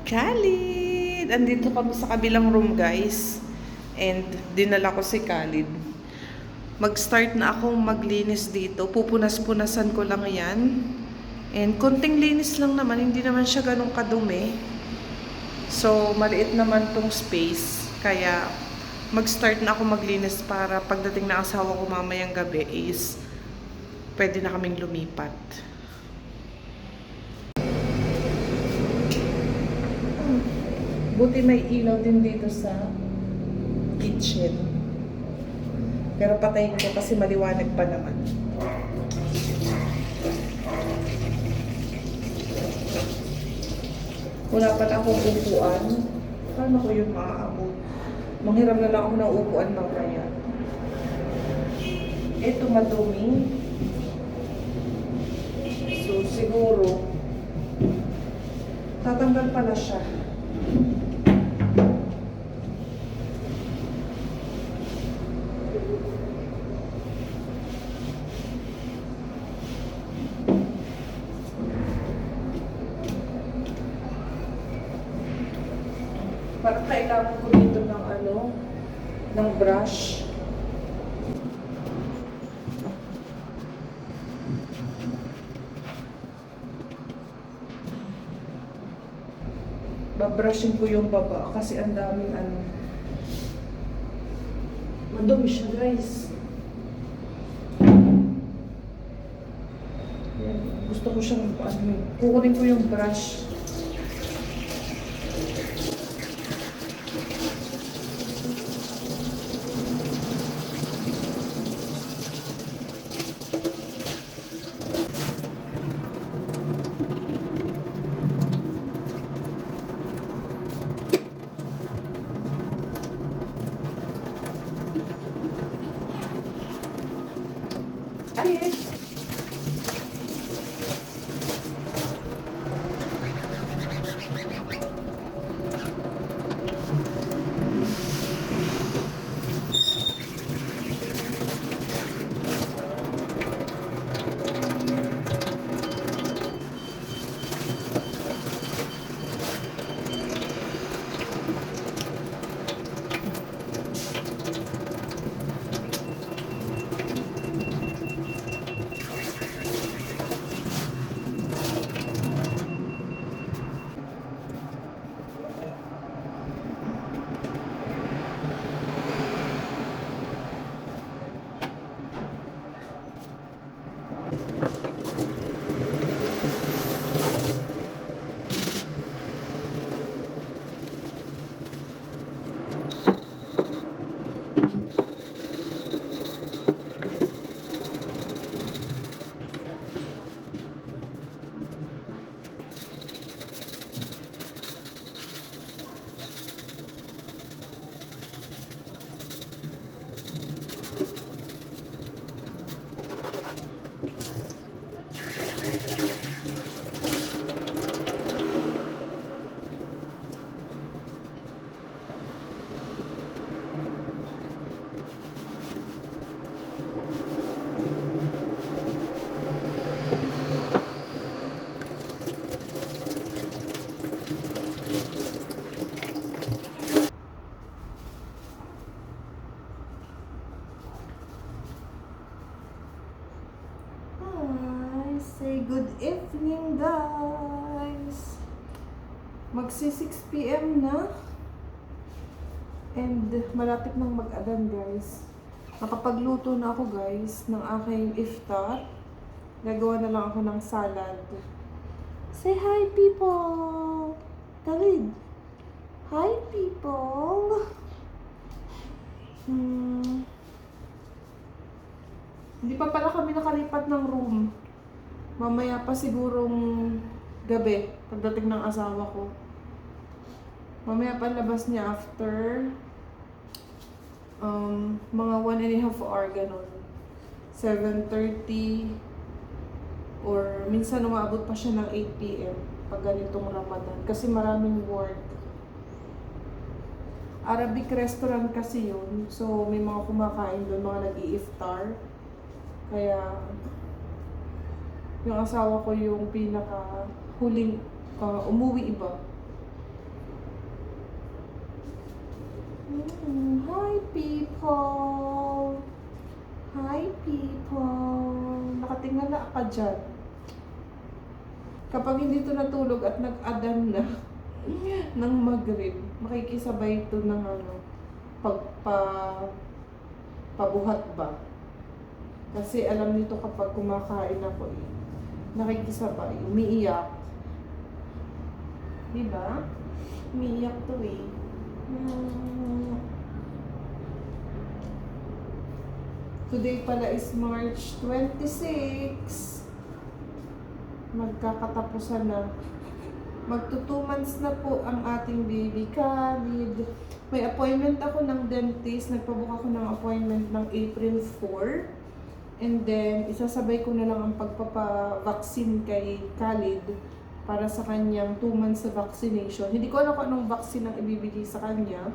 Khalid! Andito kami sa kabilang room, guys. And dinala ko si Khalid. Mag-start na akong maglinis dito. Pupunas-punasan ko lang yan. And konting linis lang naman. Hindi naman siya ganun kadumi. So, maliit naman tong space. Kaya, mag-start na ako maglinis para pagdating na asawa ko mamayang gabi is pwede na kaming lumipat. Buti may ilaw din dito sa kitchen. Pero patayin ko kasi maliwanag pa naman. Wala pa na akong upuan. Paano ko yun maaabot? Manghiram na lang ako ng upuan mamaya. Ito madumi. So siguro tatanggal pala siya. Para kailangan ko dito ng ng brush. Babrushin ko yung baba kasi ang daming madumi siya, guys. Yan. Gusto ko siyang kukunin ko yung brush. Ay, say good evening, guys. Magsi 6 PM na. And malapit nang mag-adan, guys. Nakapagluto na ako, guys, ng aking iftar. Gagawa na lang ako ng salad. Say hi, people! Khalid! Hi, people! Hindi pa pala kami nakalipat ng room. Mamaya pa sigurong gabi, pagdating ng asawa ko. Mamaya pa labas niya after mga 1.5 hour, ganun. 7:30 or minsan umaabot pa siya ng 8 PM pag ganitong Ramadan kasi maraming work. Arabic restaurant kasi yun, so may mga kumakain doon, mga nag-i-iftar. Kaya yung asawa ko yung pinaka huling umuwi iba. Hi, people! Hi, people! Nakatingala ka dyan. Kapag hindi ito natulog at nag-adan na ng Maghrib, makikisabay ito ng pabuhat ba? Kasi alam nito kapag kumakain ako nakikisabay, umiiyak. Diba? Umiiyak to eh. Today pala is March 26. Magkakatapusan na. Magto 2 months na po ang ating baby Khalid. May appointment ako ng dentist. Nagpabook ako ng appointment ng April 4. And then, isasabay ko na lang ang pagpapa-vaccine kay Khalid para sa kanyang 2 months na vaccination. Hindi ko alam kung anong vaccine ang ibibigay sa kanya.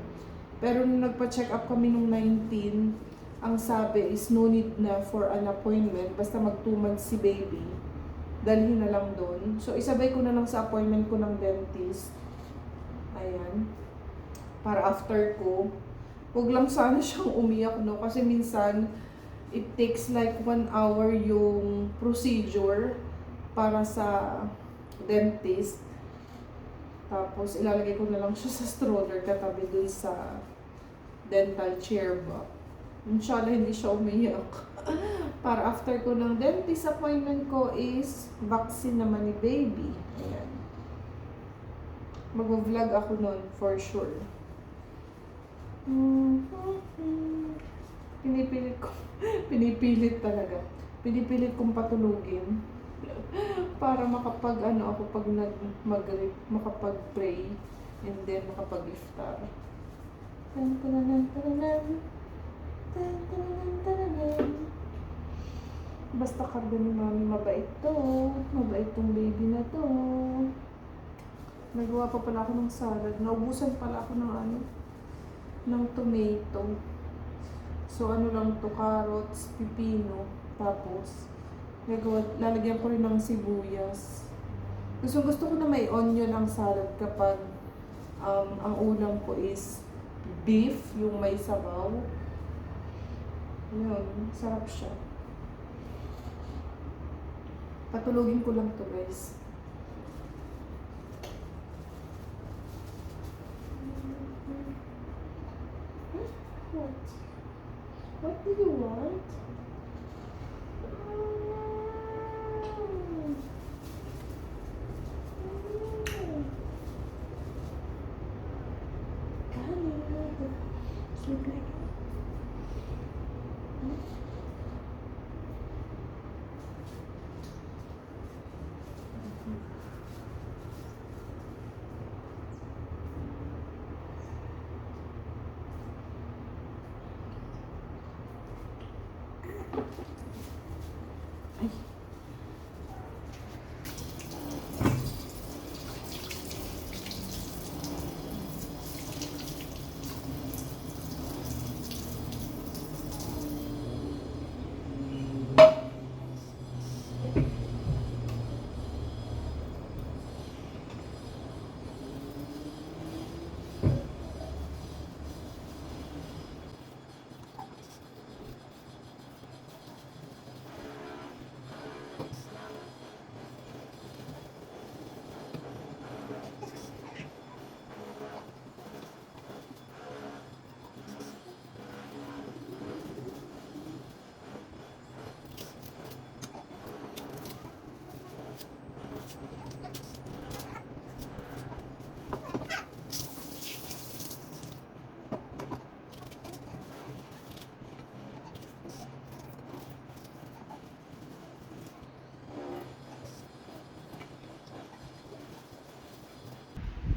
Pero nung nagpa-check up kami nung 19, ang sabi is no need na for an appointment. Basta mag 2 months si baby. Dalhin na lang doon. So, isabay ko na lang sa appointment ko ng dentist. Ayan. Para after ko. Huwag lang sana siyang umiyak, no? Kasi minsan, it takes like 1 hour yung procedure para sa dentist. Tapos, ilalagay ko na lang siya sa stroller katabi doon sa dental chair ba. Inshallah, hindi siya umiyak. Para after ko ng dentist appointment ko is vaccine naman ni baby. Ayan. Mag-vlog ako nun for sure. Pinipilit talaga. Pinipilit kong patulugin. Para ako pag makapag-pray and then makapag-iftar. Basta karga ni mami, mabait to. Mabait tong baby na to. Nagawa pa pala ako ng salad. Naubusan pala ako ng tomato. So lang to, carrots, pipino. Tapos, lalagyan ko rin ng sibuyas. Gusto ko na may onion ang salad kapag ang ulam ko is beef, yung may sabaw. Yun, sarap siya. Patulogin ko lang to, guys. What do you want? Sleep like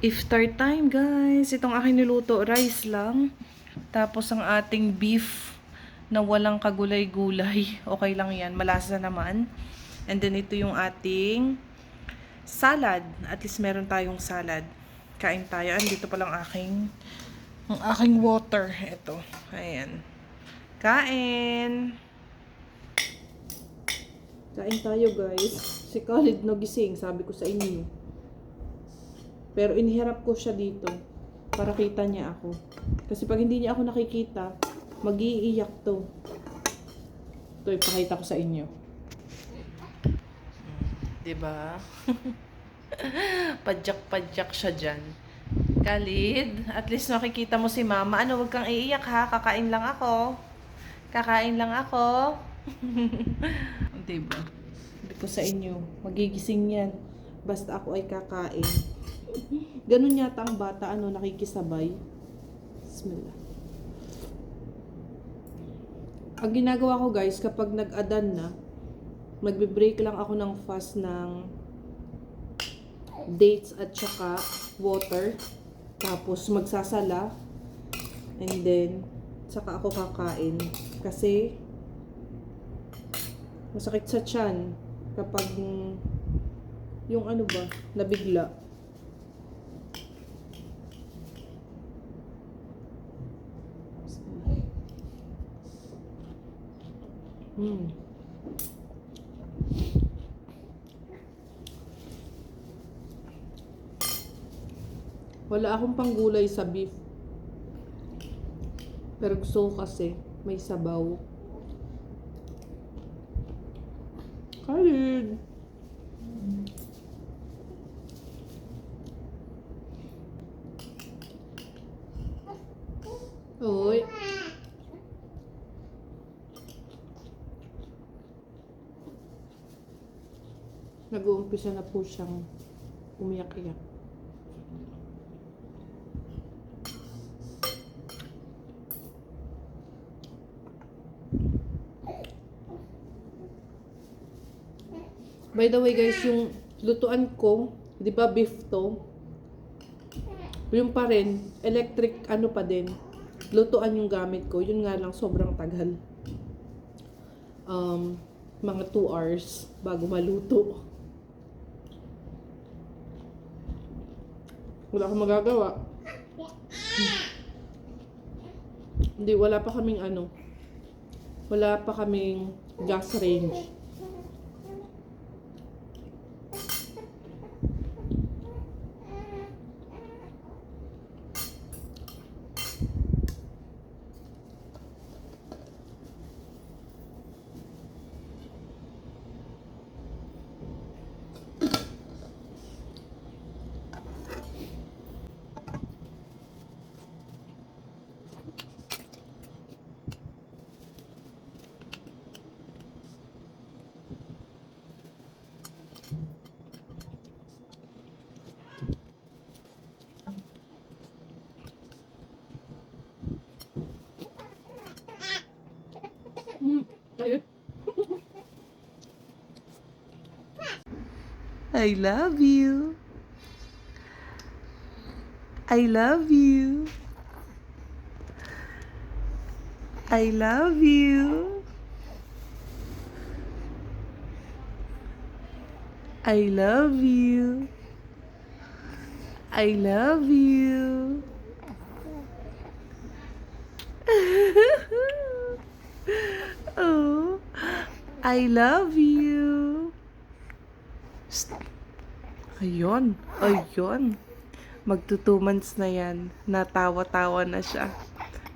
Iftar time, guys. Itong aking niluto, rice lang. Tapos ang ating beef na walang kagulay-gulay. Okay lang yan. Malasa naman. And then ito yung ating salad. At least meron tayong salad. Kain tayo. Andito pa lang ang aking water. Ito. Ayan. Kain! Kain tayo, guys. Si Khalid nagising, sabi ko sa inyo. Pero inihirap ko siya dito. Para kita niya ako. Kasi pag hindi niya ako nakikita, mag-iiyak to. Ito, ipakita ko sa inyo. Diba? Padyak-padyak siya dyan. Khalid, at least nakikita mo si mama. Ano, wag kang iiyak ha. Kakain lang ako. Kakain lang ako. Diba? Sabi ko sa inyo, magigising yan. Basta ako ay kakain. Ganun yata ang bata, ano, nakikisabay. Bismillah. Ang ginagawa ko guys, kapag nag-adan na, magbe-break lang ako ng fast ng dates at saka water. Tapos magsasala. And then, saka ako kakain. Kasi, masakit sa tiyan kapag yung ano ba, nabigla. Wala akong panggulay sa beef. Pero gusto ko kasi may sabaw. Khalid! Uy! Nag-uumpisa na po siyang umiyak-iyak. By the way guys, yung lutuan ko, di ba beef to? Yung pa rin, electric ano pa din. Lutuan yung gamit ko. Yun nga lang, sobrang tagal. Mga 2 hours bago maluto. Wala akong magagawa. Hindi, wala pa kaming ano. Wala pa kaming gas range. I love you. I love you. I love you. I love you. I love you. Oh, I love you. Ayun, ayun. Magto 2 months na yan. Natawa-tawa na siya.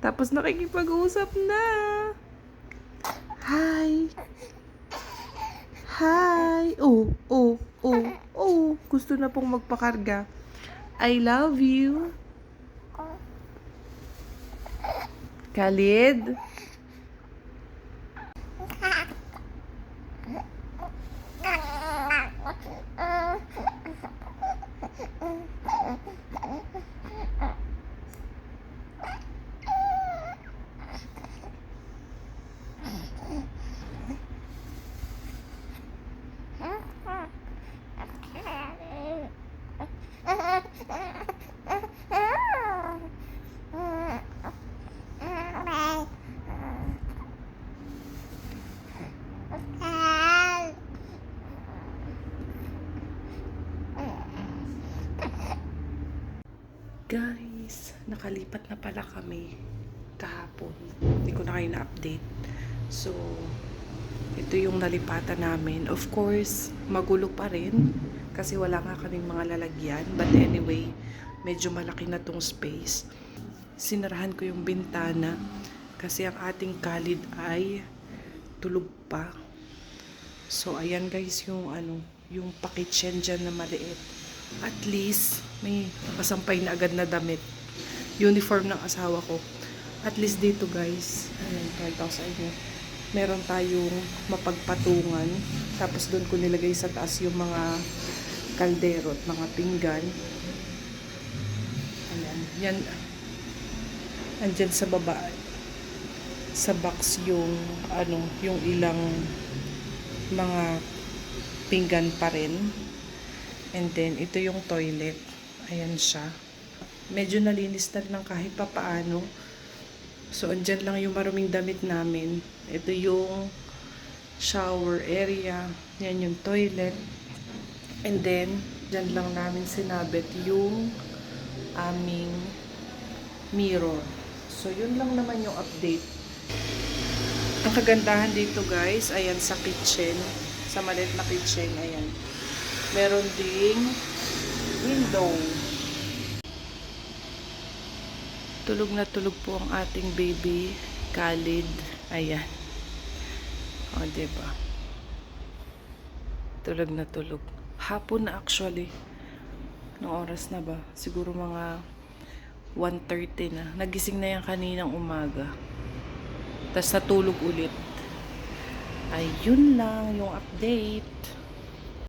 Tapos nakikipag-usap na. Hi. Hi. Oh, oh, oh, oh. Gusto na pong magpakarga. I love you. Khalid. Guys, nakalipat na pala kami kahapon. Hindi ko na kayo na-update. So, ito yung nalipatan namin. Of course, magulo pa rin kasi wala nga kaming mga lalagyan. But anyway, medyo malaki na tong space. Sinarahan ko yung bintana kasi ang ating Khalid ay tulog pa. So ayan guys yung yung pa-kitchen dyan na maliit. At least may nakasampay na agad na damit. Uniform ng asawa ko. At least dito guys, ayan, pakita ko sa inyo. Meron tayong mapagpatungan. Tapos doon ko nilagay sa taas yung mga kaldero at mga pinggan. Ayan, yan. Andyan sa baba. Sa box yung yung ilang mga pinggan pa rin. And then ito yung toilet. Ayan siya. Medyo nalinis na lang kahit papaano. So andyan lang yung maruming damit namin. Ito yung shower area. Yan yung toilet. And then dyan lang namin sinabit yung aming mirror. So yun lang naman yung update. Ang kagandahan dito guys, ayan sa kitchen, sa maliit na kitchen, ayan. Meron ding window. Tulog na tulog po ang ating baby, Khalid. Ayan. O, diba? Tulog na tulog. Hapon na actually. Anong oras na ba? Siguro mga 1:30 na. Nagising na yan kaninang umaga. Tapos natulog ulit. Ayun lang yung update.